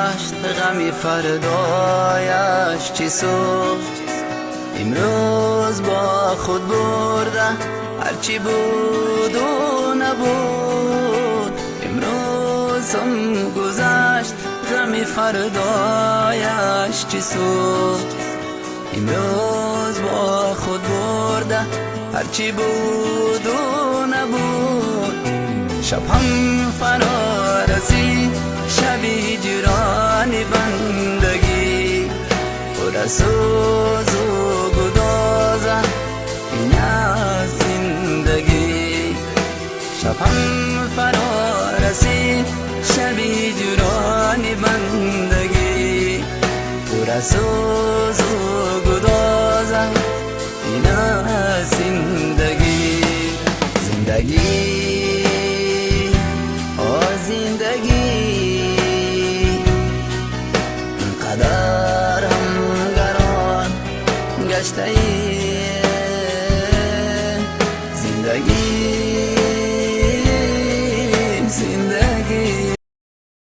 گذشت غمی فردایش چی سوخت. امروز با خود برده هرچی بود و نبود. امروز هم گذشت غمی فردایش چی سوخت. امروز با خود برده هرچی بود و نبود. شب هم فرا رسید شبی جیران بندگی، پر از سوز و گدازه این از زندگی. شب هم فرا رسید شبی جیران بندگی، پر از سوز و گدازه این از